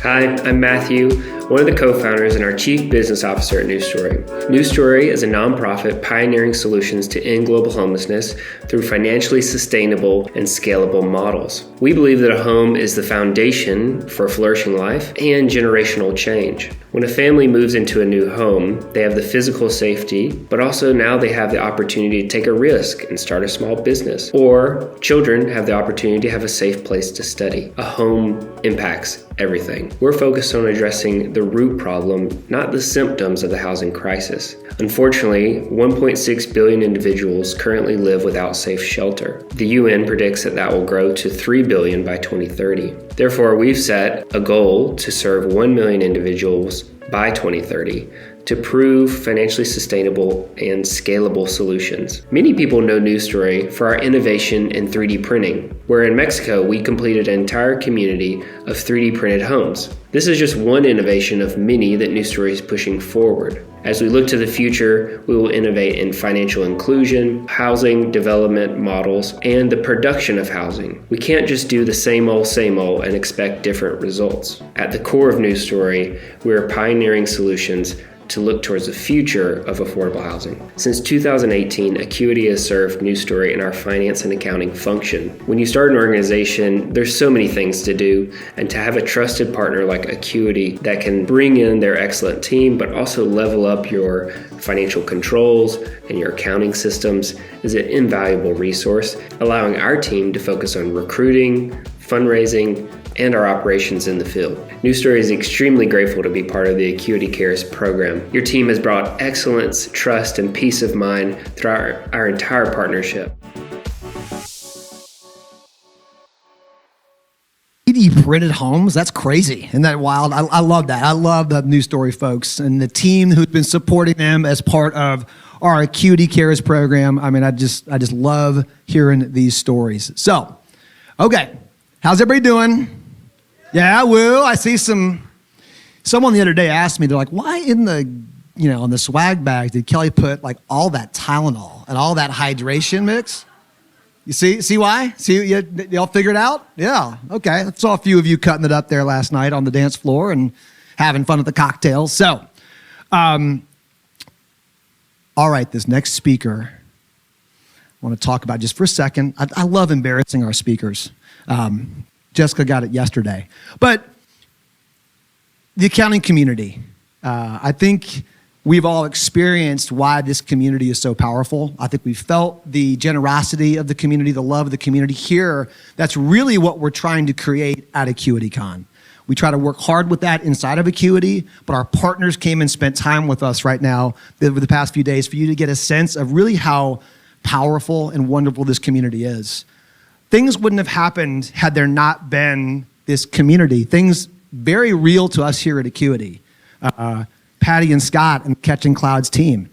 Hi, I'm Matthew, one of the co-founders and our chief business officer at New Story. New Story is a nonprofit pioneering solutions to end global homelessness through financially sustainable and scalable models. We believe that a home is the foundation for a flourishing life and generational change. When a family moves into a new home, they have the physical safety, but also now they have the opportunity to take a risk and start a small business. Or children have the opportunity to have a safe place to study. A home impacts everything. We're focused on addressing the root problem, not the symptoms of the housing crisis. Unfortunately, 1.6 billion individuals currently live without safe shelter. The UN predicts that will grow to 3 billion by 2030. Therefore, we've set a goal to serve 1 million individuals by 2030 to prove financially sustainable and scalable solutions. Many people know New Story for our innovation in 3D printing, where in Mexico we completed an entire community of 3D printed homes. This is just one innovation of many that New Story is pushing forward. As we look to the future, we will innovate in financial inclusion, housing development models, and the production of housing. We can't just do the same old and expect different results. At the core of New Story, we are pioneering solutions to look towards the future of affordable housing. Since 2018, Acuity has served New Story in our finance and accounting function. When you start an organization, there's so many things to do, and to have a trusted partner like Acuity that can bring in their excellent team, but also level up your financial controls and your accounting systems is an invaluable resource, allowing our team to focus on recruiting, fundraising, and our operations in the field. New Story is extremely grateful to be part of the Acuity Cares program. Your team has brought excellence, trust, and peace of mind throughout our entire partnership. 3D printed homes, that's crazy. Isn't that wild? I love that. I love the New Story folks and the team who's been supporting them as part of our Acuity Cares program. I mean, I just love hearing these stories. So, okay, how's everybody doing? Yeah, woo. I see someone the other day asked me, they're like, why in the swag bag did Kelly put like all that Tylenol and all that hydration mix? You see why? See, y'all figured it out? Yeah, okay. I saw a few of you cutting it up there last night on the dance floor and having fun with the cocktails. So, all right, this next speaker, I want to talk about just for a second. I love embarrassing our speakers. Jessica got it yesterday. But the accounting community, I think we've all experienced why this community is so powerful. I think we felt the generosity of the community, the love of the community here. That's really what we're trying to create at AcuityCon. We try to work hard with that inside of Acuity, but our partners came and spent time with us right now over the past few days for you to get a sense of really how powerful and wonderful this community is. Things wouldn't have happened had there not been this community. Things very real to us here at Acuity. Patty and Scott and Catching Clouds team.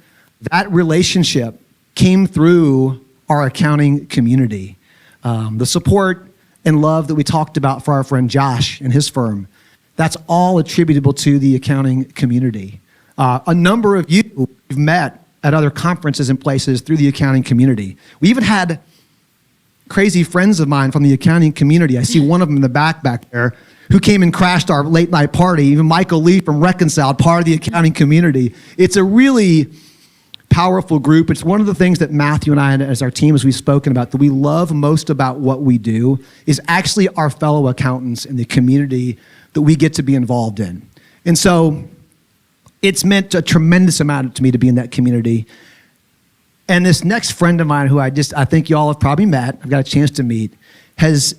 That relationship came through our accounting community. The support and love that we talked about for our friend Josh and his firm, that's all attributable to the accounting community. A number of you we've met at other conferences and places through the accounting community. We even had crazy friends of mine from the accounting community. I see one of them in the back there who came and crashed our late night party. Even Michael Lee from Reconciled, part of the accounting community. It's a really powerful group. It's one of the things that Matthew and I, as our team, as we've spoken about, that we love most about what we do is actually our fellow accountants in the community that we get to be involved in. And so it's meant a tremendous amount to me to be in that community. And this next friend of mine who I think y'all have probably met, I've got a chance to meet, has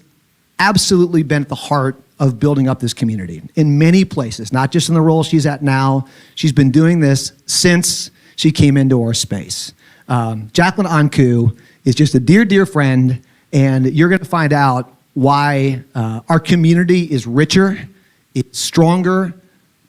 absolutely been at the heart of building up this community in many places, not just in the role she's at now. She's been doing this since she came into our space. Jaclyn Anku is just a dear, dear friend, and you're gonna find out why our community is richer, it's stronger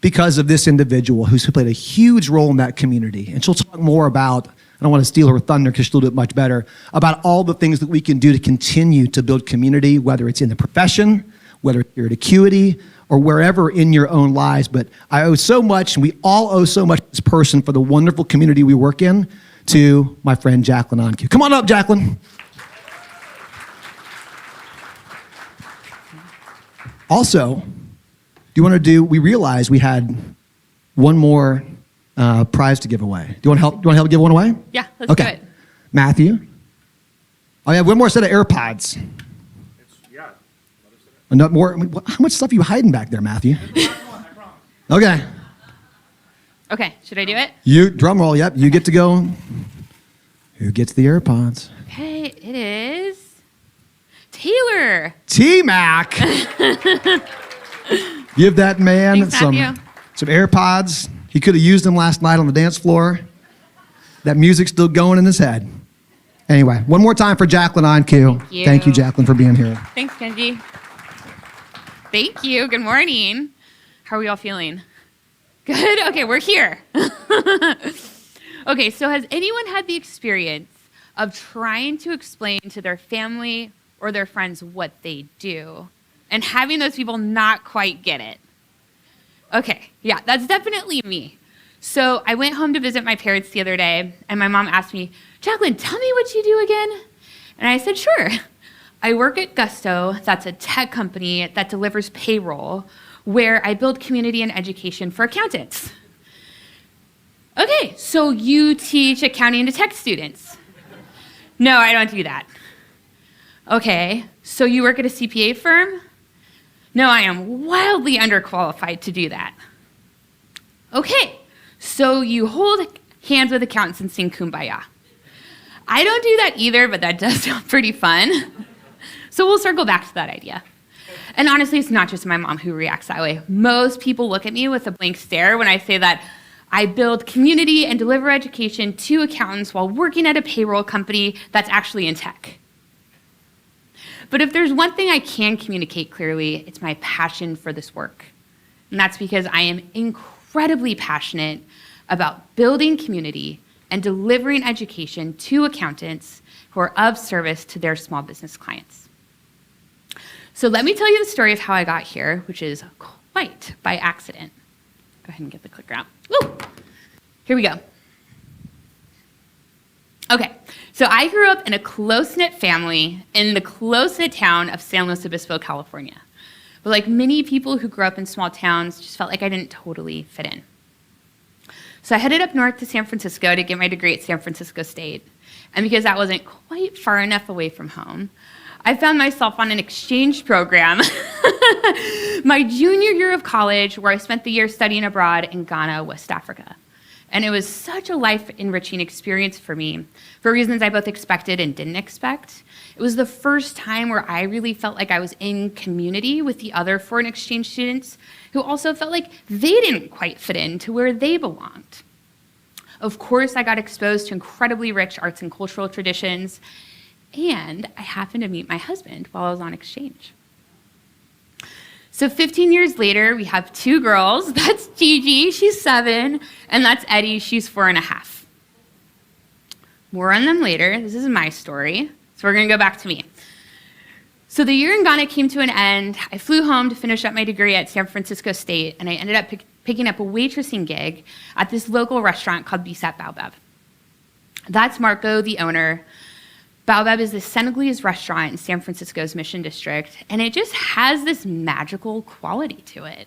because of this individual who's played a huge role in that community. And she'll talk more about, I don't want to steal her thunder because she'll do it much better, about all the things that we can do to continue to build community, whether it's in the profession, whether you're at Acuity, or wherever in your own lives. But I owe so much, and we all owe so much to this person for the wonderful community we work in, to my friend Jaclyn Anku. Come on up, Jaclyn. Also, you want to do, we realized we had one more prize to give away. Do you want to help? Do you want to help give one away? Yeah, let's do it. Matthew. Oh yeah, one more set of AirPods. Not more. How much stuff are you hiding back there, Matthew? Okay. Okay, should I do it? You drum roll. Yep, you get to go. Who gets the AirPods? Okay, it is Taylor. T-Mac. Give that man Thanks, some AirPods. He could have used them last night on the dance floor. That music's still going in his head. Anyway, one more time for Jaclyn Anku. Thank you, Jaclyn, for being here. Thanks, Kenji. Thank you. Good morning. How are we all feeling? Good? Okay, we're here. Okay, so has anyone had the experience of trying to explain to their family or their friends what they do and having those people not quite get it? Okay, yeah, that's definitely me. So I went home to visit my parents the other day, and my mom asked me, Jaclyn, tell me what you do again. And I said, sure. I work at Gusto. That's a tech company that delivers payroll, where I build community and education for accountants. Okay, so you teach accounting to tech students. No, I don't do that. Okay, so you work at a CPA firm? No, I am wildly underqualified to do that. Okay, so you hold hands with accountants and sing Kumbaya. I don't do that either, but that does sound pretty fun. So we'll circle back to that idea. And honestly, it's not just my mom who reacts that way. Most people look at me with a blank stare when I say that I build community and deliver education to accountants while working at a payroll company that's actually in tech. But if there's one thing I can communicate clearly, it's my passion for this work. And that's because I am incredibly passionate about building community and delivering education to accountants who are of service to their small business clients. So let me tell you the story of how I got here, which is quite by accident. Go ahead and get the clicker out. Woo! Here we go. Okay, so I grew up in a close-knit family in the close-knit town of San Luis Obispo, California. But like many people who grew up in small towns, just felt like I didn't totally fit in. So I headed up north to San Francisco to get my degree at San Francisco State. And because that wasn't quite far enough away from home, I found myself on an exchange program my junior year of college, where I spent the year studying abroad in Ghana, West Africa. And it was such a life-enriching experience for me, for reasons I both expected and didn't expect. It was the first time where I really felt like I was in community with the other foreign exchange students who also felt like they didn't quite fit into where they belonged. Of course, I got exposed to incredibly rich arts and cultural traditions, and I happened to meet my husband while I was on exchange. So 15 years later, we have two girls. That's Gigi, she's 7, and that's Eddie, she's 4.5. More on them later. This is my story. So we're gonna go back to me. So the year in Ghana came to an end. I flew home to finish up my degree at San Francisco State, and I ended up picking up a waitressing gig at this local restaurant called Bisat Baobab. That's Marco, the owner. Baobab is this Senegalese restaurant in San Francisco's Mission District, and it just has this magical quality to it.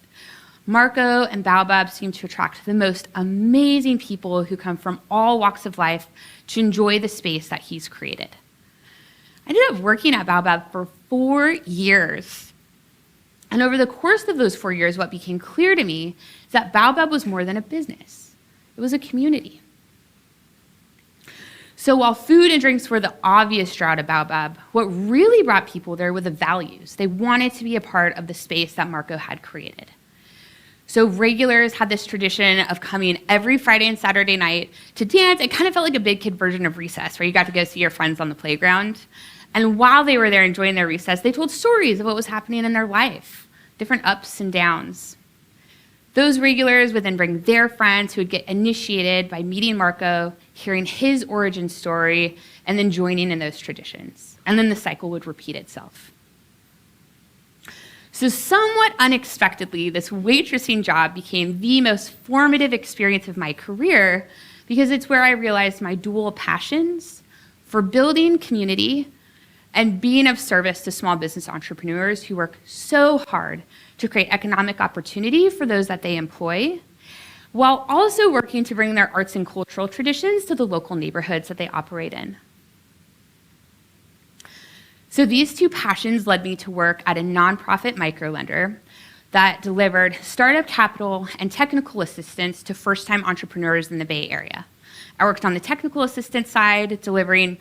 Marco and Baobab seem to attract the most amazing people who come from all walks of life to enjoy the space that he's created. I ended up working at Baobab for 4 years. And over the course of those 4 years, what became clear to me is that Baobab was more than a business. It was a community. So while food and drinks were the obvious draw to Baobab, what really brought people there were the values. They wanted to be a part of the space that Marco had created. So regulars had this tradition of coming every Friday and Saturday night to dance. It kind of felt like a big kid version of recess, where you got to go see your friends on the playground. And while they were there enjoying their recess, they told stories of what was happening in their life, different ups and downs. Those regulars would then bring their friends who would get initiated by meeting Marco, hearing his origin story, and then joining in those traditions. And then the cycle would repeat itself. So somewhat unexpectedly, this waitressing job became the most formative experience of my career, because it's where I realized my dual passions for building community and being of service to small business entrepreneurs who work so hard to create economic opportunity for those that they employ, while also working to bring their arts and cultural traditions to the local neighborhoods that they operate in. So these two passions led me to work at a nonprofit microlender that delivered startup capital and technical assistance to first-time entrepreneurs in the Bay Area. I worked on the technical assistance side, delivering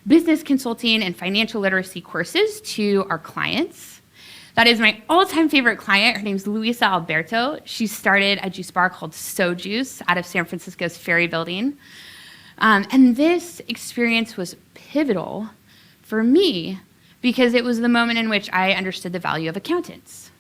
business consulting and financial literacy courses to our clients. That is my all-time favorite client. Her name's Luisa Alberto. She started a juice bar called So Juice out of San Francisco's Ferry Building. And this experience was pivotal for me because it was the moment in which I understood the value of accountants.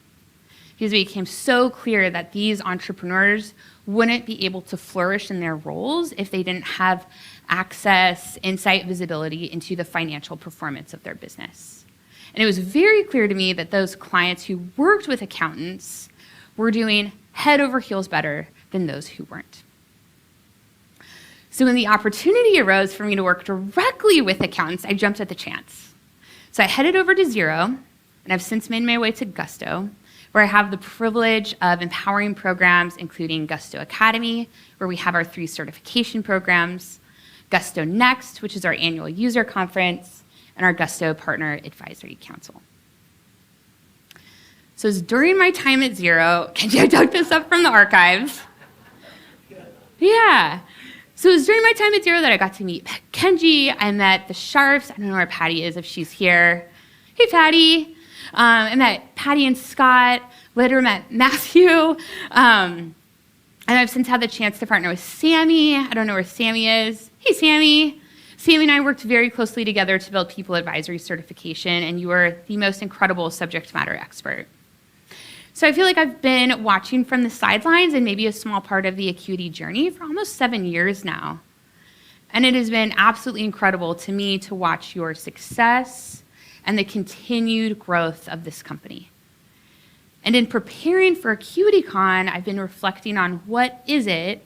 Because it became so clear that these entrepreneurs wouldn't be able to flourish in their roles if they didn't have access, insight, visibility into the financial performance of their business. And it was very clear to me that those clients who worked with accountants were doing head over heels better than those who weren't. So when the opportunity arose for me to work directly with accountants, I jumped at the chance. So I headed over to Xero, and I've since made my way to Gusto, where I have the privilege of empowering programs including Gusto Academy, where we have our 3 certification programs, Gusto Next, which is our annual user conference, and our Gusto Partner Advisory Council. So it was during my time at Xero, I dug this up from the archives. Yeah. So it was during my time at Xero that I got to meet Kenji. I met the Sharfs. I don't know where Patty is, if she's here. Hey, Patty. I met Patty and Scott. Later met Matthew. And I've since had the chance to partner with Sammy. I don't know where Sammy is. Hey, Sammy. Sammy and I worked very closely together to build People Advisory Certification, and you are the most incredible subject matter expert. So I feel like I've been watching from the sidelines and maybe a small part of the Acuity journey for almost 7 years now. And it has been absolutely incredible to me to watch your success and the continued growth of this company. And in preparing for AcuityCon, I've been reflecting on what is it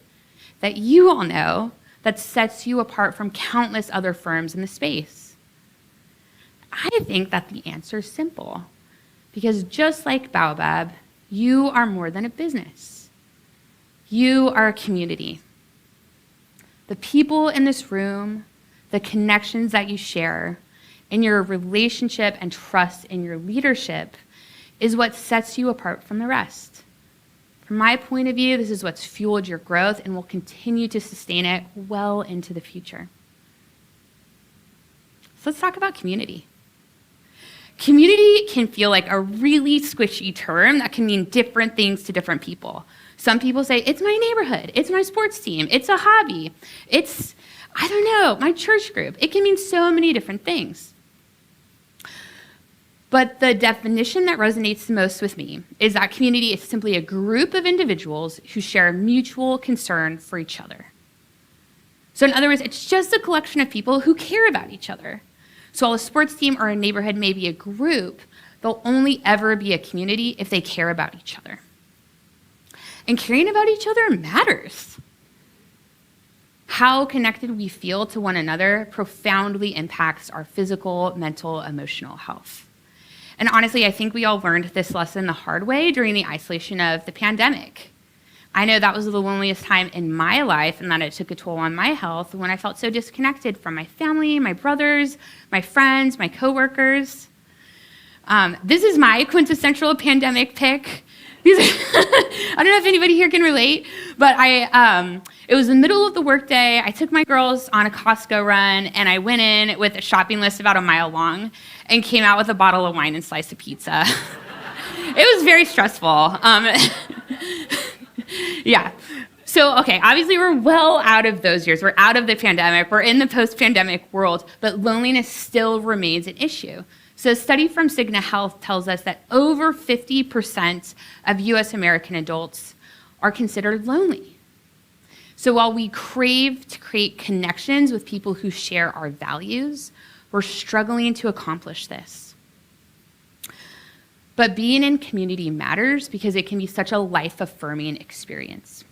that you all know that sets you apart from countless other firms in the space. I think that the answer is simple, because just like Baobab, you are more than a business. You are a community. The people in this room, the connections that you share, and your relationship and trust in your leadership is what sets you apart from the rest. From my point of view, this is what's fueled your growth and will continue to sustain it well into the future. So let's talk about community. Community can feel like a really squishy term that can mean different things to different people. Some people say, it's my neighborhood, it's my sports team, it's a hobby, it's, I don't know, my church group. It can mean so many different things. But the definition that resonates the most with me is that community is simply a group of individuals who share a mutual concern for each other. So in other words, it's just a collection of people who care about each other. So while a sports team or a neighborhood may be a group, they'll only ever be a community if they care about each other. And caring about each other matters. How connected we feel to one another profoundly impacts our physical, mental, emotional health. And honestly, I think we all learned this lesson the hard way during the isolation of the pandemic. I know that was the loneliest time in my life, and that it took a toll on my health when I felt so disconnected from my family, my brothers, my friends, my coworkers. This is my quintessential pandemic pick. I don't know if anybody here can relate, but it was the middle of the workday. I took my girls on a Costco run, and I went in with a shopping list about a mile long and came out with a bottle of wine and slice of pizza. It was very stressful. Yeah. So, okay, obviously we're well out of those years. We're out of the pandemic. We're in the post-pandemic world, but loneliness still remains an issue. So a study from Cigna Health tells us that over 50% of US American adults are considered lonely. So while we crave to create connections with people who share our values, we're struggling to accomplish this. But being in community matters because it can be such a life-affirming experience.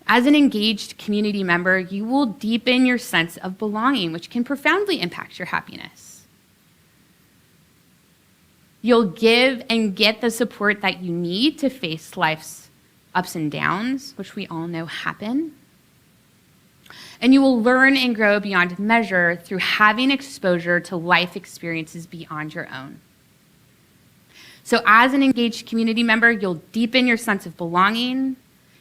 As an engaged community member, you will deepen your sense of belonging, which can profoundly impact your happiness. You'll give and get the support that you need to face life's ups and downs, which we all know happen. And you will learn and grow beyond measure through having exposure to life experiences beyond your own. So as an engaged community member, you'll deepen your sense of belonging,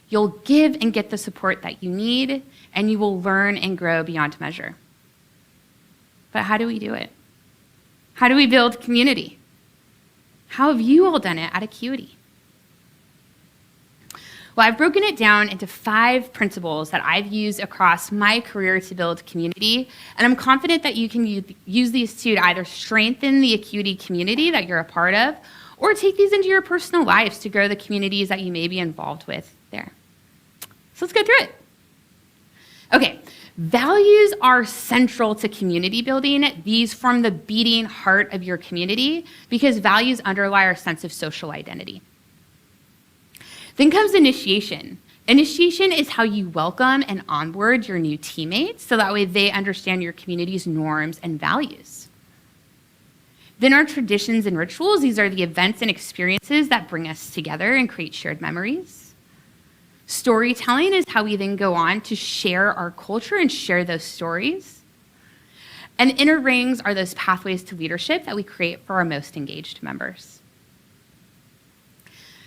you'll give and get the support that you need, and you will learn and grow beyond measure. But how do we do it? How do we build community? How have you all done it at Acuity? Well, I've broken it down into 5 principles that I've used across my career to build community, and I'm confident that you can use these to either strengthen the Acuity community that you're a part of, or take these into your personal lives to grow the communities that you may be involved with there. So let's go through it. Okay, values are central to community building. These form the beating heart of your community because values underlie our sense of social identity. Then comes initiation. Initiation is how you welcome and onboard your new teammates so that way they understand your community's norms and values. Then our traditions and rituals. These are the events and experiences that bring us together and create shared memories. Storytelling is how we then go on to share our culture and share those stories. And inner rings are those pathways to leadership that we create for our most engaged members.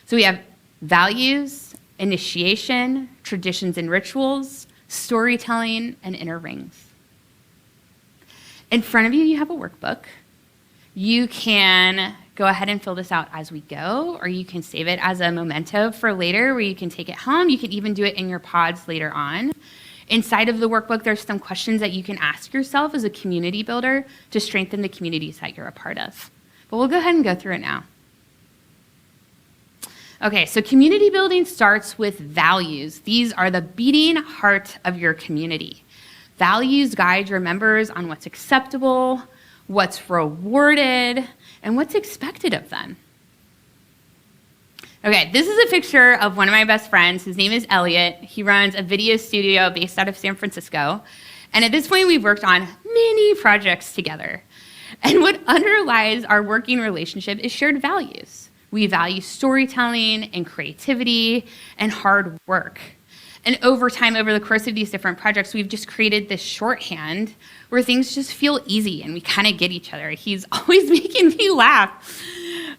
So we have values, initiation, traditions and rituals, storytelling, and inner rings. In front of you, you have a workbook. You can go ahead and fill this out as we go, or you can save it as a memento for later where you can take it home. You can even do it in your pods later on. Inside of the workbook, there's some questions that you can ask yourself as a community builder to strengthen the communities that you're a part of. But we'll go ahead and go through it now. Okay, so community building starts with values. These are the beating heart of your community. Values guide your members on what's acceptable, what's rewarded, and what's expected of them. Okay, this is a picture of one of my best friends. His name is Elliot. He runs a video studio based out of San Francisco. And at this point, we've worked on many projects together. And what underlies our working relationship is shared values. We value storytelling and creativity and hard work. And over time, over the course of these different projects, we've just created this shorthand where things just feel easy and we kind of get each other. He's always making me laugh.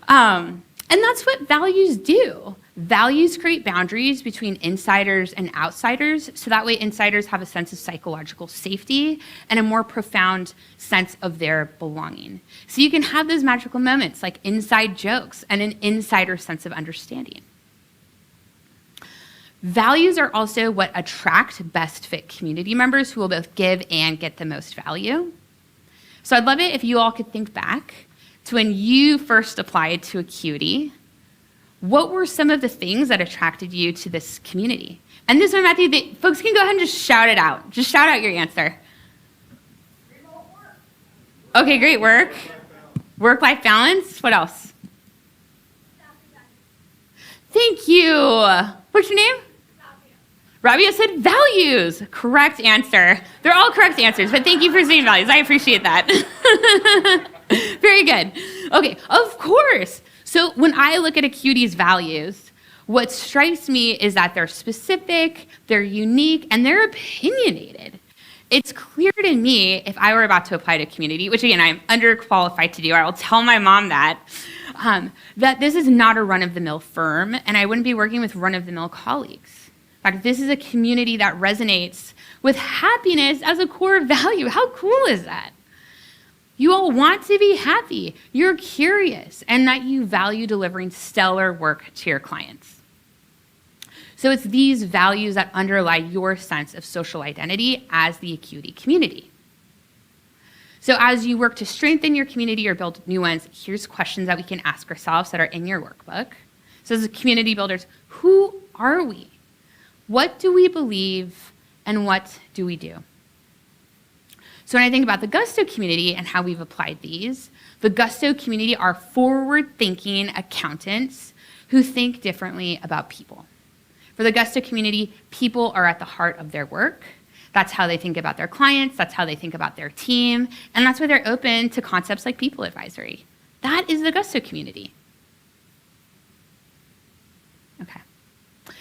And that's what values do. Values create boundaries between insiders and outsiders, so that way insiders have a sense of psychological safety and a more profound sense of their belonging. So you can have those magical moments like inside jokes and an insider sense of understanding. Values are also what attract best fit community members who will both give and get the most value. So I'd love it if you all could think back to when you first applied to Acuity. What were some of the things that attracted you to this community? And this one, Matthew, folks can go ahead and just shout it out. Just shout out your answer. Okay, great work. Work-life balance. What else? Thank you. What's your name? Rabia said values. Correct answer. They're all correct answers, but thank you for saying values. I appreciate that. Very good. Okay, of course. So when I look at Acuity's values, what strikes me is that they're specific, they're unique, and they're opinionated. It's clear to me if I were about to apply to community, which again, I'm underqualified to do, I will tell my mom that this is not a run-of-the-mill firm, and I wouldn't be working with run-of-the-mill colleagues. In fact, this is a community that resonates with happiness as a core value. How cool is that? You all want to be happy, you're curious, and that you value delivering stellar work to your clients. So it's these values that underlie your sense of social identity as the Acuity community. So as you work to strengthen your community or build new ones, here's questions that we can ask ourselves that are in your workbook. So as community builders, who are we? What do we believe, and what do we do? So when I think about the Gusto community and how we've applied these, the Gusto community are forward-thinking accountants who think differently about people. For the Gusto community, people are at the heart of their work. That's how they think about their clients. That's how they think about their team. And that's why they're open to concepts like people advisory. That is the Gusto community. Okay.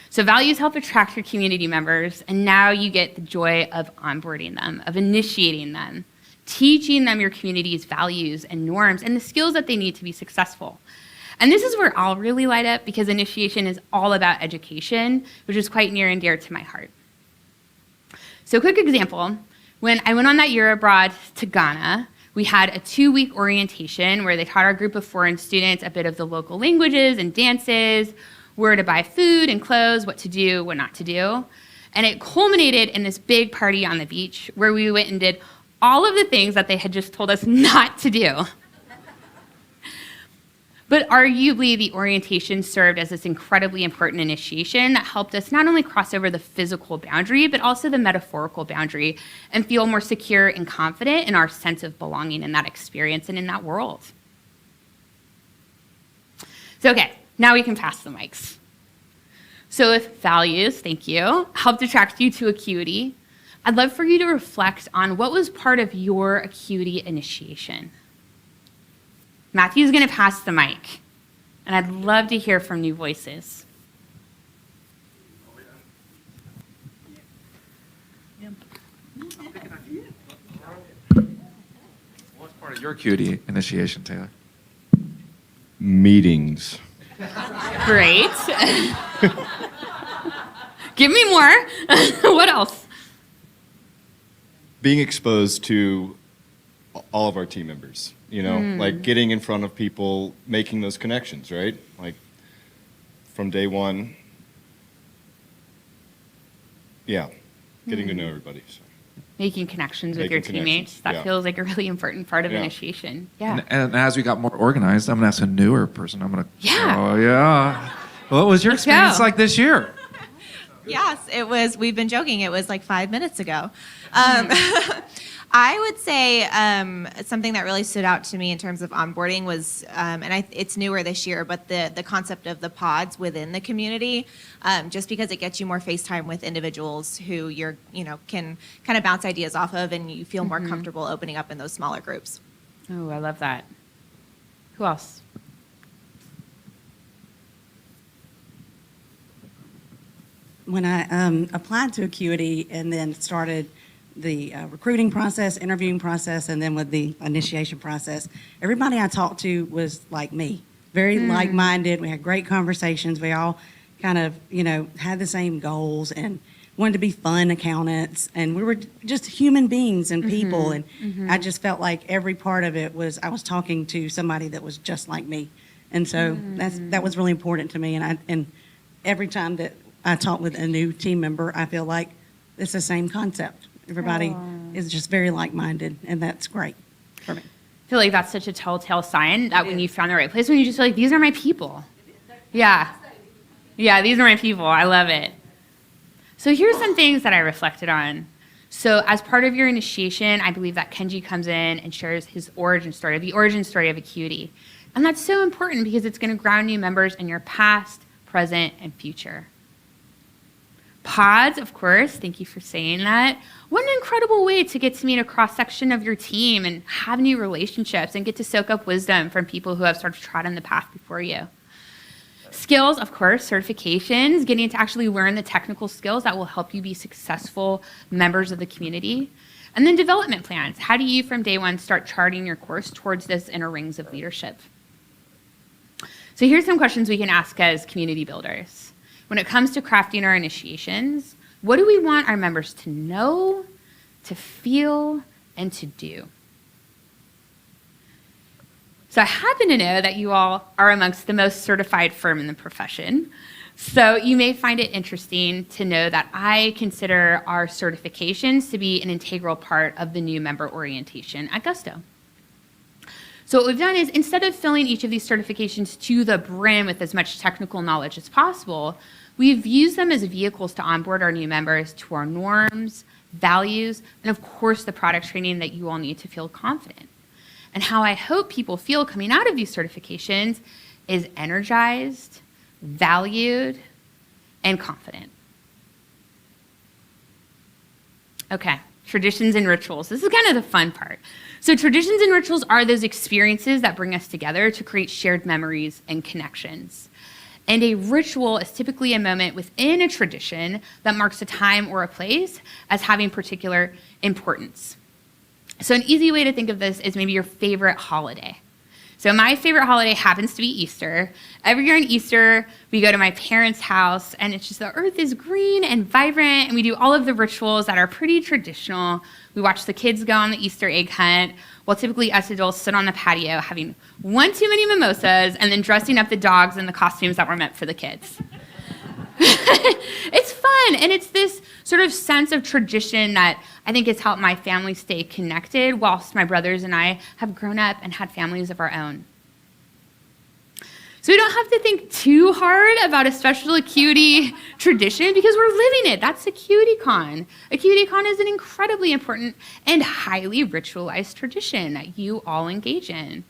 So values help attract your community members, and now you get the joy of onboarding them, of initiating them, teaching them your community's values and norms and the skills that they need to be successful. And this is where I'll really light up, because initiation is all about education, which is quite near and dear to my heart. So a quick example, when I went on that year abroad to Ghana, we had a 2-week orientation where they taught our group of foreign students a bit of the local languages and dances, where to buy food and clothes, what to do, what not to do. And it culminated in this big party on the beach where we went and did all of the things that they had just told us not to do. But arguably, the orientation served as this incredibly important initiation that helped us not only cross over the physical boundary, but also the metaphorical boundary, and feel more secure and confident in our sense of belonging in that experience and in that world. So, okay, now we can pass the mics. So if values, thank you, helped attract you to Acuity, I'd love for you to reflect on what was part of your Acuity initiation. Matthew's going to pass the mic, and I'd love to hear from new voices. What's part of your Acuity initiation, Taylor? Meetings. Great. Give me more. What else? Being exposed to all of our team members, like getting in front of people, making those connections, right? Like from day one, getting to know everybody. So. Making connections with your teammates. That feels like a really important part of initiation. Yeah. And as we got more organized, I'm going to ask a newer person. I'm going to. Yeah. Oh, yeah. What was your experience like this year? Yes, it was. We've been joking. It was like 5 minutes ago. I would say something that really stood out to me in terms of onboarding was, it's newer this year, but the concept of the pods within the community, just because it gets you more face time with individuals who can kind of bounce ideas off of, and you feel more comfortable opening up in those smaller groups. Oh, I love that. Who else? When I applied to Acuity and then started the recruiting process, interviewing process, and then with the initiation process, everybody I talked to was like me, very like-minded. We had great conversations. We all kind of, had the same goals and wanted to be fun accountants, and we were just human beings and people, and I just felt like every part of it was, I was talking to somebody that was just like me. And so that was really important to me, and every time that I talk with a new team member, I feel like it's the same concept. Everybody is just very like-minded, and that's great for me. I feel like that's such a telltale sign that when you found the right place, when you just feel like, these are my people. Yeah. Yeah, these are my people. I love it. So here's some things that I reflected on. So as part of your initiation, I believe that Kenji comes in and shares his origin story, the origin story of Acuity. And that's so important because it's going to ground new members in your past, present, and future. Pods, of course, thank you for saying that. What an incredible way to get to meet a cross-section of your team and have new relationships and get to soak up wisdom from people who have sort of trodden the path before you. Skills, of course, certifications, getting to actually learn the technical skills that will help you be successful members of the community. And then development plans. How do you, from day one, start charting your course towards this inner rings of leadership? So here's some questions we can ask as community builders. When it comes to crafting our initiations, what do we want our members to know, to feel, and to do? So I happen to know that you all are amongst the most certified firm in the profession. So you may find it interesting to know that I consider our certifications to be an integral part of the new member orientation at Gusto. So what we've done is, instead of filling each of these certifications to the brim with as much technical knowledge as possible, we've used them as vehicles to onboard our new members to our norms, values, and of course the product training that you all need to feel confident. And how I hope people feel coming out of these certifications is energized, valued, and confident. Okay, traditions and rituals. This is kind of the fun part. So traditions and rituals are those experiences that bring us together to create shared memories and connections. And a ritual is typically a moment within a tradition that marks a time or a place as having particular importance. So an easy way to think of this is maybe your favorite holiday. So my favorite holiday happens to be Easter. Every year on Easter, we go to my parents' house, and it's just the earth is green and vibrant, and we do all of the rituals that are pretty traditional. We watch the kids go on the Easter egg hunt, while typically us adults sit on the patio having one too many mimosas and then dressing up the dogs in the costumes that were meant for the kids. It's fun, and it's this sort of sense of tradition that I think has helped my family stay connected whilst my brothers and I have grown up and had families of our own. So we don't have to think too hard about a special Acuity tradition because we're living it. That's AcuityCon. AcuityCon is an incredibly important and highly ritualized tradition that you all engage in.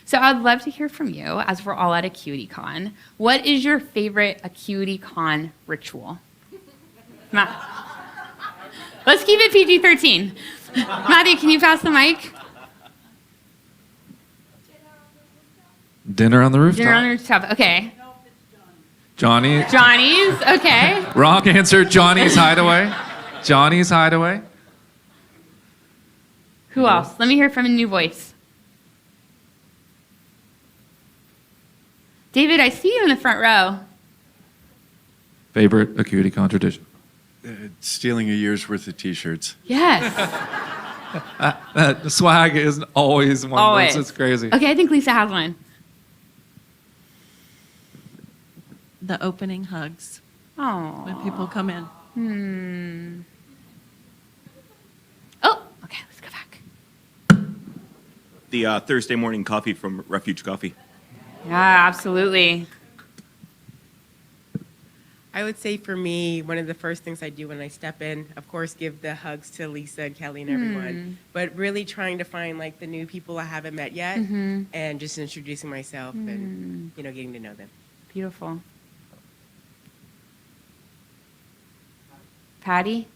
So I'd love to hear from you as we're all at AcuityCon. What is your favorite AcuityCon ritual? Let's keep it PG-13. Matthew, can you pass the mic? Dinner on the rooftop. Dinner on the rooftop, okay. Johnny. Johnny's, okay. Wrong answer. Johnny's Hideaway. Johnny's Hideaway. Who else? Let me hear from a new voice. David, I see you in the front row. Favorite AcuityCon tradition. Stealing a year's worth of T-shirts. Yes. The swag is always one of those. It's crazy. Okay, I think Lisa has one. The opening hugs Oh. when people come in. Oh, okay, let's go back. The Thursday morning coffee from Refuge Coffee. Yeah, absolutely. I would say for me, one of the first things I do when I step in, of course, give the hugs to Lisa and Kelly and everyone, but really trying to find like the new people I haven't met yet and just introducing myself and, you know, getting to know them. Beautiful. Patty?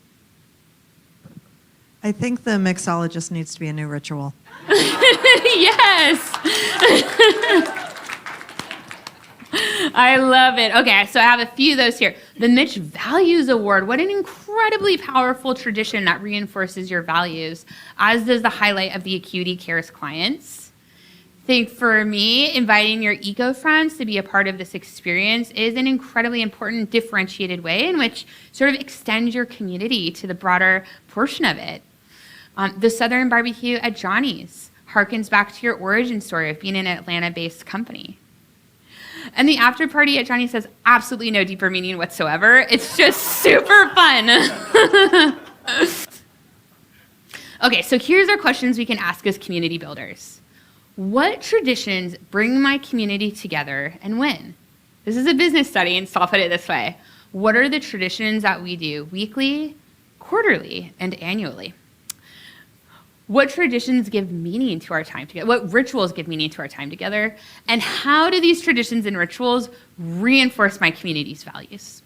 I think the mixologist needs to be a new ritual. Yes. I love it. Okay, so I have a few of those here. The Mitch Values Award. What an incredibly powerful tradition that reinforces your values, as does the highlight of the Acuity Cares clients. I think for me, inviting your eco-friends to be a part of this experience is an incredibly important differentiated way in which sort of extends your community to the broader portion of it. The Southern Barbecue at Johnny's harkens back to your origin story of being an Atlanta-based company. And the after party at Johnny's has absolutely no deeper meaning whatsoever. It's just super fun. Okay, so here's our questions we can ask as community builders. What traditions bring my community together and when? This is a business study, and so I'll put it this way. What are the traditions that we do weekly, quarterly, and annually? What traditions give meaning to our time together? What rituals give meaning to our time together? And how do these traditions and rituals reinforce my community's values?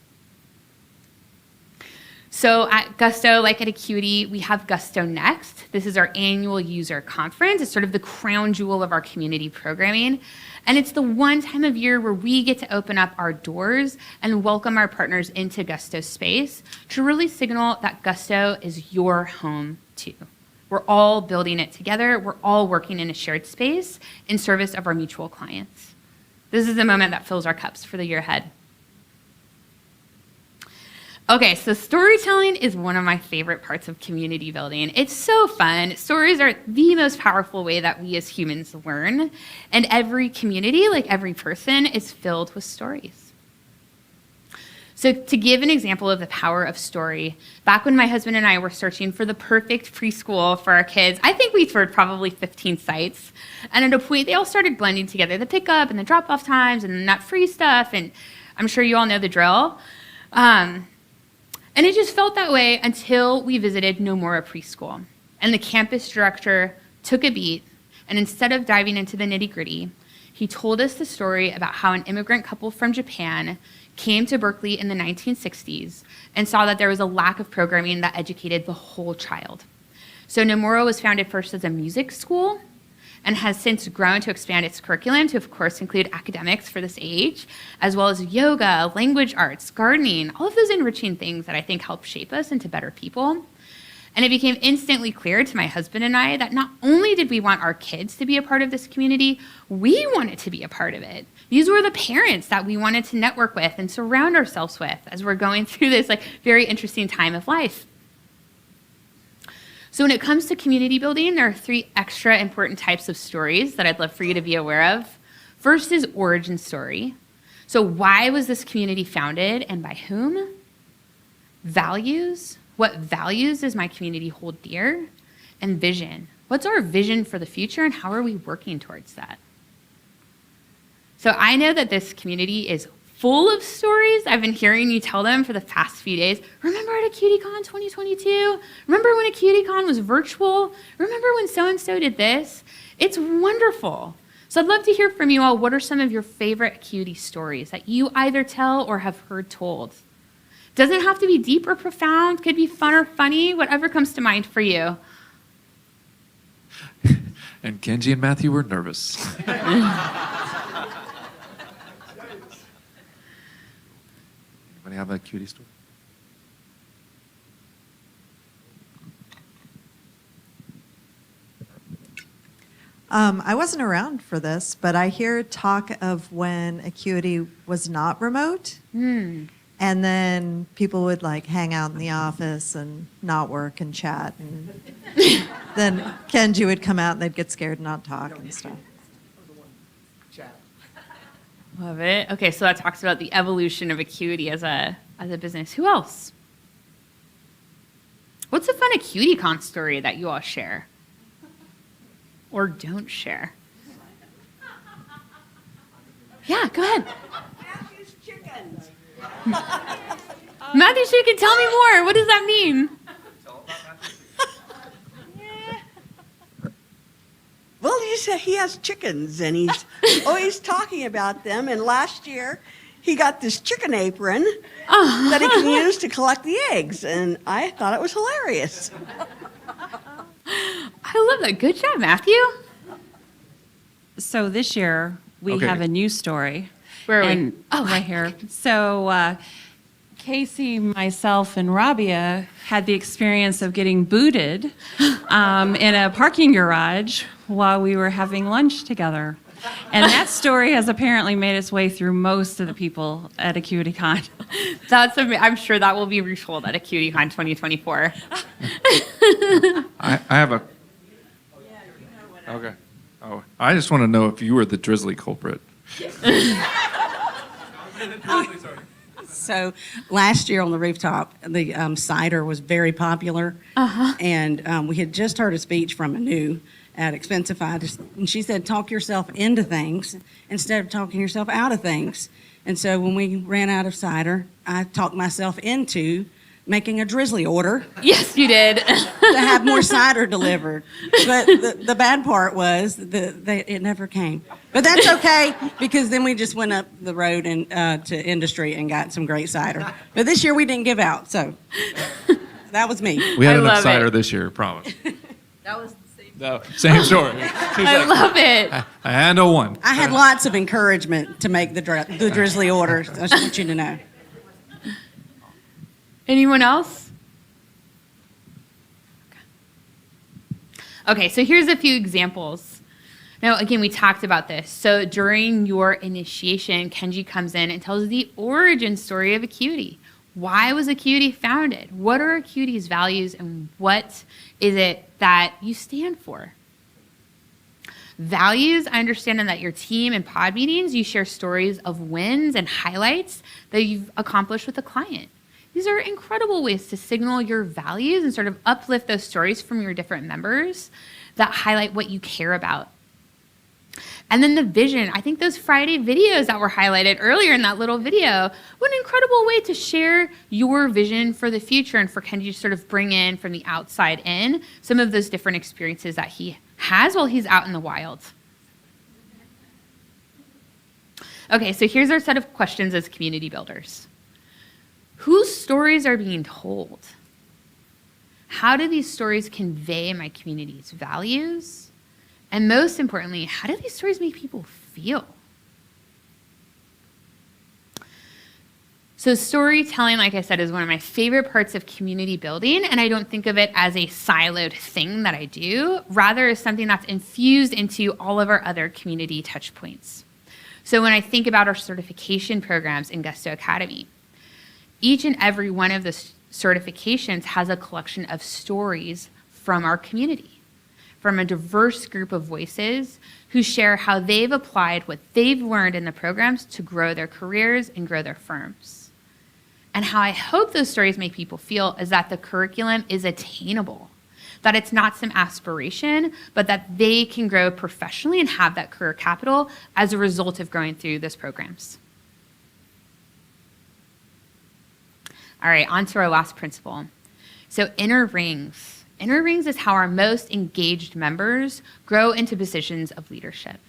So at Gusto, like at Acuity, we have Gusto Next. This is our annual user conference. It's sort of the crown jewel of our community programming. And it's the one time of year where we get to open up our doors and welcome our partners into Gusto space to really signal that Gusto is your home too. We're all building it together. We're all working in a shared space in service of our mutual clients. This is a moment that fills our cups for the year ahead. Okay, so storytelling is one of my favorite parts of community building. It's so fun. Stories are the most powerful way that we as humans learn. And every community, like every person, is filled with stories. So to give an example of the power of story, back when my husband and I were searching for the perfect preschool for our kids, I think we toured probably 15 sites. And at a point, they all started blending together, the pickup and the drop-off times and the nut-free stuff. And I'm sure you all know the drill. And it just felt that way until we visited Nomura Preschool. And the campus director took a beat, and instead of diving into the nitty-gritty, He told us the story about how an immigrant couple from Japan came to Berkeley in the 1960s and saw that there was a lack of programming that educated the whole child. So Nomura was founded first as a music school and has since grown to expand its curriculum to, of course, include academics for this age, as well as yoga, language arts, gardening, all of those enriching things that I think help shape us into better people. And it became instantly clear to my husband and I that not only did we want our kids to be a part of this community, we wanted to be a part of it. These were the parents that we wanted to network with and surround ourselves with as we're going through this very interesting time of life. So when it comes to community building, there are 3 extra important types of stories that I'd love for you to be aware of. First is origin story. So why was this community founded and by whom? Values. What values does my community hold dear? And vision. What's our vision for the future and how are we working towards that? So I know that this community is full of stories. I've been hearing you tell them for the past few days. Remember at AcuityCon 2022? Remember when AcuityCon was virtual? Remember when so-and-so did this? It's wonderful. So I'd love to hear from you all. What are some of your favorite Acuity stories that you either tell or have heard told? Doesn't have to be deep or profound. Could be fun or funny, whatever comes to mind for you. And Kenji and Matthew were nervous. Anybody have a Acuity story? I wasn't around for this, but I hear talk of when Acuity was not remote. And then people would hang out in the office and not work and chat. And then Kenji would come out and they'd get scared and not talk and stuff. Love it. Okay, so that talks about the evolution of Acuity as a business. Who else? What's a fun AcuityCon story that you all share? Or don't share? Yeah, go ahead. Matthew's chickens. Matthew's chicken, tell me more. What does that mean? Well, he said he has chickens, and he's always talking about them. And last year, he got this chicken apron that he can use to collect the eggs, and I thought it was hilarious. I love that. Good job, Matthew. So this year, we have a news story. Where are we? Oh, right here. So Casey, myself, and Rabia had the experience of getting booted in a parking garage while we were having lunch together. And that story has apparently made its way through most of the people at AcuityCon. I'm sure that will be retold at AcuityCon 2024. I have a... Okay. Oh, I just want to know if you were the drizzly culprit. So last year on the rooftop, the cider was very popular. And we had just heard a speech from Anu at Expensify, and she said, talk yourself into things instead of talking yourself out of things. And so when we ran out of cider, I talked myself into making a drizzly order. Yes, you did. To have more cider delivered. But the bad part was it never came. But that's okay, because then we just went up the road and to Industry and got some great cider. But this year we didn't give out, so that was me. We had enough cider this year, promise. That was the same. No, same story. I love it. I handle one. I had lots of encouragement to make the drizzly order. I just want you to know. Anyone else? Okay, so here's a few examples. Now, again, we talked about this. So during your initiation, Kenji comes in and tells the origin story of Acuity. Why was Acuity founded? What are Acuity's values, and what is it that you stand for? Values, I understand that your team and pod meetings, you share stories of wins and highlights that you've accomplished with a client. These are incredible ways to signal your values and sort of uplift those stories from your different members that highlight what you care about. And then the vision. I think those Friday videos that were highlighted earlier in that little video, what an incredible way to share your vision for the future and for Kenji to sort of bring in from the outside in some of those different experiences that he has while he's out in the wild. Okay, so here's our set of questions as community builders. Whose stories are being told? How do these stories convey my community's values? And most importantly, how do these stories make people feel? So storytelling, like I said, is one of my favorite parts of community building, and I don't think of it as a siloed thing that I do, rather as something that's infused into all of our other community touch points. So when I think about our certification programs in Gusto Academy, each and every one of the certifications has a collection of stories from our community, from a diverse group of voices who share how they've applied what they've learned in the programs to grow their careers and grow their firms. And how I hope those stories make people feel is that the curriculum is attainable, that it's not some aspiration, but that they can grow professionally and have that career capital as a result of going through those programs. All right, on to our last principle. So inner rings. Inner rings is how our most engaged members grow into positions of leadership.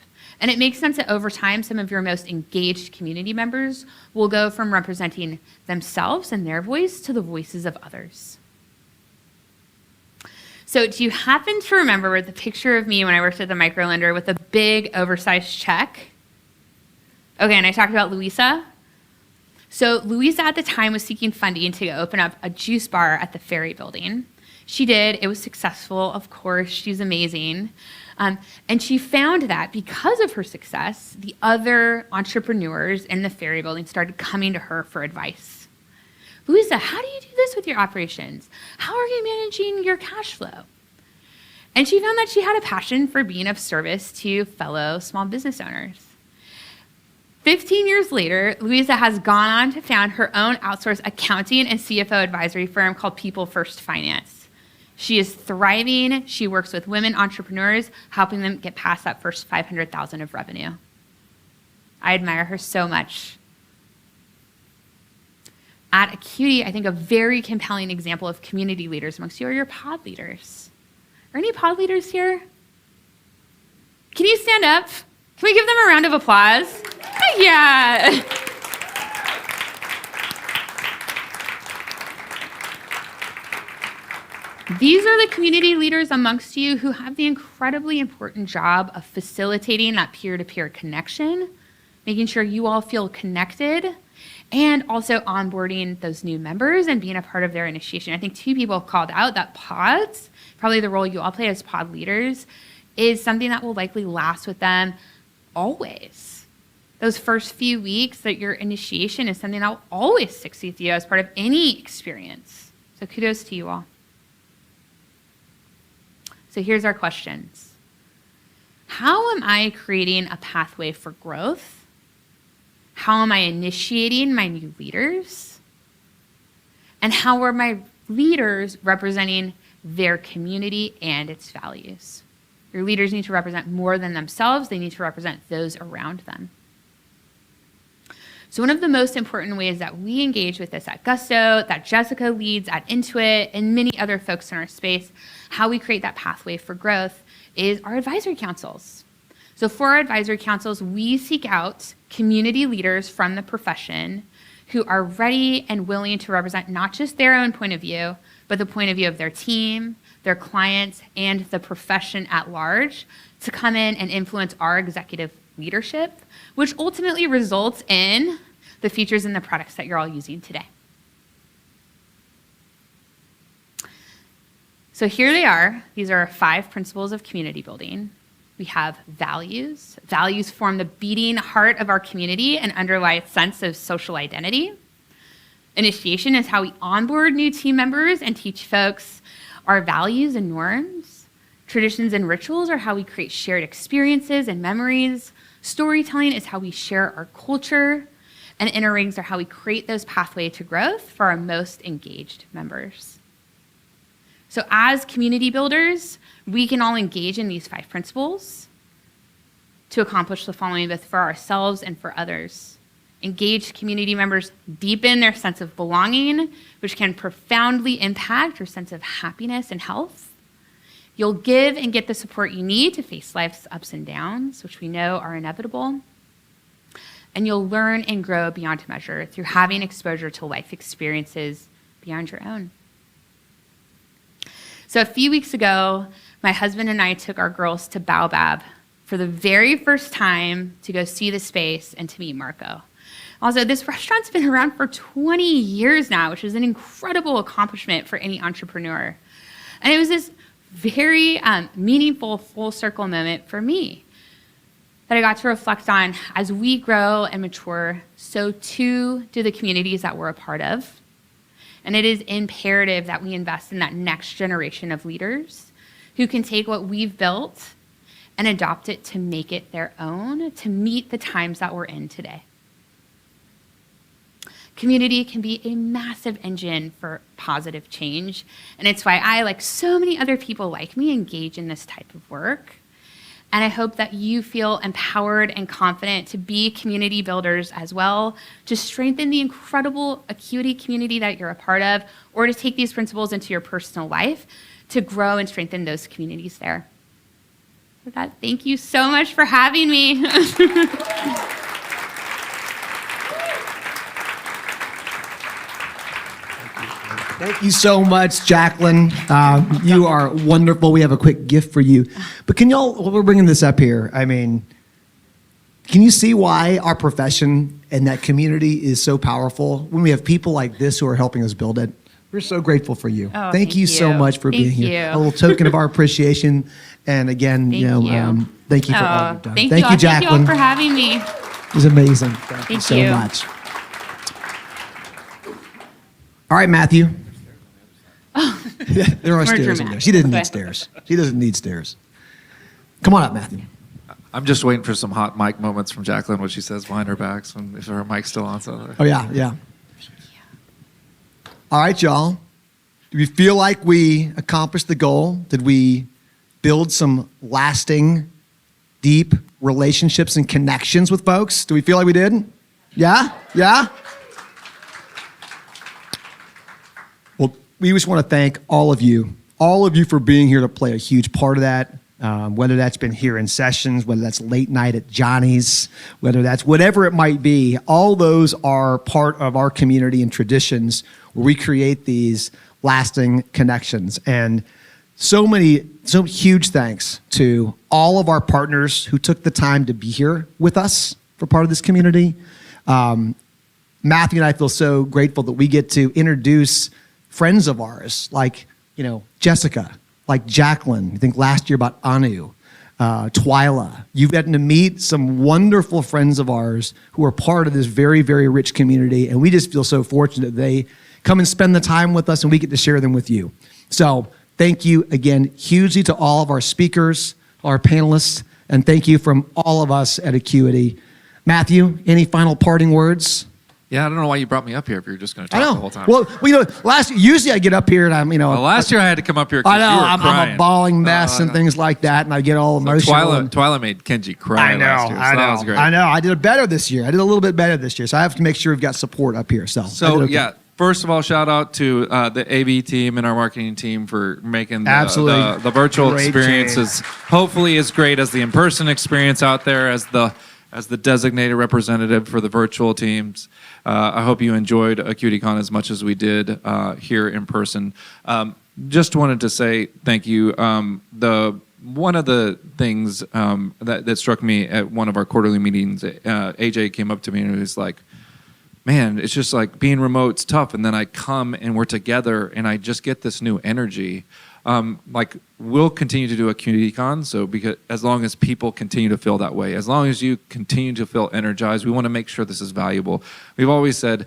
And it makes sense that over time, some of your most engaged community members will go from representing themselves and their voice to the voices of others. So do you happen to remember the picture of me when I worked at the microlender with a big oversized check? Okay, and I talked about Louisa. So Louisa at the time was seeking funding to open up a juice bar at the Ferry building. She did. It was successful, of course. She's amazing. And she found that because of her success, the other entrepreneurs in the Ferry building started coming to her for advice. Louisa, how do you do this with your operations? How are you managing your cash flow? And she found that she had a passion for being of service to fellow small business owners. 15 years later, Louisa has gone on to found her own outsourced accounting and CFO advisory firm called People First Finance. She is thriving. She works with women entrepreneurs, helping them get past that first $500,000 of revenue. I admire her so much. At Acuity, I think a very compelling example of community leaders amongst you are your pod leaders. Are any pod leaders here? Can you stand up? Can we give them a round of applause? Yeah. These are the community leaders amongst you who have the incredibly important job of facilitating that peer-to-peer connection, making sure you all feel connected, and also onboarding those new members and being a part of their initiation. I think 2 people have called out that pods, probably the role you all play as pod leaders, is something that will likely last with them always. Those first few weeks that your initiation is something that will always stick with you as part of any experience. So kudos to you all. So here's our questions. How am I creating a pathway for growth? How am I initiating my new leaders? And how are my leaders representing their community and its values? Your leaders need to represent more than themselves. They need to represent those around them. So one of the most important ways that we engage with this at Gusto, that Jessica leads at Intuit, and many other folks in our space, how we create that pathway for growth is our advisory councils. So for our advisory councils, we seek out community leaders from the profession who are ready and willing to represent not just their own point of view, but the point of view of their team, their clients, and the profession at large to come in and influence our executive leadership, which ultimately results in the features and the products that you're all using today. So here they are. These are 5 principles of community building. We have values. Values form the beating heart of our community and underlie its sense of social identity. Initiation is how we onboard new team members and teach folks our values and norms. Traditions and rituals are how we create shared experiences and memories. Storytelling is how we share our culture. And inner rings are how we create those pathways to growth for our most engaged members. So as community builders, we can all engage in these 5 principles to accomplish the following both for ourselves and for others. Engaged community members deepen their sense of belonging, which can profoundly impact your sense of happiness and health. You'll give and get the support you need to face life's ups and downs, which we know are inevitable. And you'll learn and grow beyond measure through having exposure to life experiences beyond your own. So a few weeks ago, my husband and I took our girls to Baobab for the very first time to go see the space and to meet Marco. Also, this restaurant's been around for 20 years now, which is an incredible accomplishment for any entrepreneur. And it was this very meaningful full circle moment for me that I got to reflect on as we grow and mature, so too do the communities that we're a part of. And it is imperative that we invest in that next generation of leaders who can take what we've built and adopt it to make it their own, to meet the times that we're in today. Community can be a massive engine for positive change, and it's why I, like so many other people like me, engage in this type of work. And I hope that you feel empowered and confident to be community builders as well, to strengthen the incredible Acuity community that you're a part of, or to take these principles into your personal life to grow and strengthen those communities there. With that, thank you so much for having me. Thank you so much, Jaclyn. You are wonderful. We have a quick gift for you. But can y'all, while we're bringing this up here, I mean, can you see why our profession and that community is so powerful when we have people like this who are helping us build it? We're so grateful for you. Oh, thank you so much for being here. A little token of our appreciation. And again, thank you for all you've done. Thank you, Jaclyn. Thank you all for having me. It was amazing. Thank you so much. All right, Matthew. Yeah, there are stairs in there. She doesn't need stairs. She doesn't need stairs. Come on up, Matthew. I'm just waiting for some hot mic moments from Jaclyn, what she says behind her back, if her mic's still on. So. Oh, yeah. All right, y'all. Do we feel like we accomplished the goal? Did we build some lasting, deep relationships and connections with folks? Do we feel like we did? Yeah? Well, we just want to thank all of you for being here to play a huge part of that, whether that's been here in sessions, whether that's late night at Johnny's, whether that's whatever it might be. All those are part of our community and traditions where we create these lasting connections. And so huge thanks to all of our partners who took the time to be here with us for part of this community. Matthew and I feel so grateful that we get to introduce friends of ours, like, Jessica, like Jaclyn. I think last year about Anu, Twyla. You've gotten to meet some wonderful friends of ours who are part of this very, very rich community, and we just feel so fortunate they come and spend the time with us, and we get to share them with you. So thank you again hugely to all of our speakers, our panelists, and thank you from all of us at Acuity. Matthew, any final parting words? Yeah, I don't know why you brought me up here if you're just going to talk the whole time. Well, usually I get up here and I'm, Well, last year I had to come up here because you were crying. I'm a bawling mess and things like that, and I get all emotional. Twyla made Kenji cry last year, so that was great. I know. I did better this year. I did a little bit better this year, so I have to make sure we've got support up here. So yeah, first of all, shout out to the AV team and our marketing team for making the virtual experiences hopefully as great as the in-person experience out there as the designated representative for the virtual teams. I hope you enjoyed AcuityCon as much as we did here in person. Just wanted to say thank you. One of the things that struck me at one of our quarterly meetings, AJ came up to me and he was like, man, it's just like being remote's tough. And then I come and we're together and I just get this new energy. We'll continue to do AcuityCon, so because as long as people continue to feel that way, as long as you continue to feel energized, we want to make sure this is valuable. We've always said,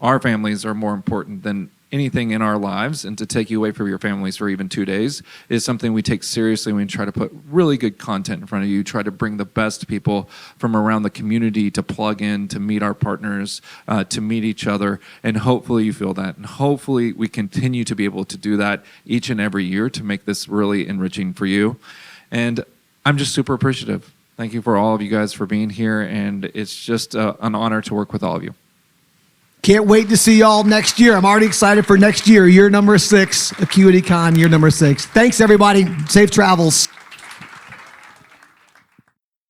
our families are more important than anything in our lives, and to take you away from your families for even 2 days is something we take seriously. We try to put really good content in front of you, try to bring the best people from around the community to plug in, to meet our partners, to meet each other, and hopefully you feel that. And hopefully we continue to be able to do that each and every year to make this really enriching for you. And I'm just super appreciative. Thank you for all of you guys for being here, and it's just an honor to work with all of you. Can't wait to see y'all next year. I'm already excited for next year, year number 6, AcuityCon, year number 6. Thanks, everybody. Safe travels.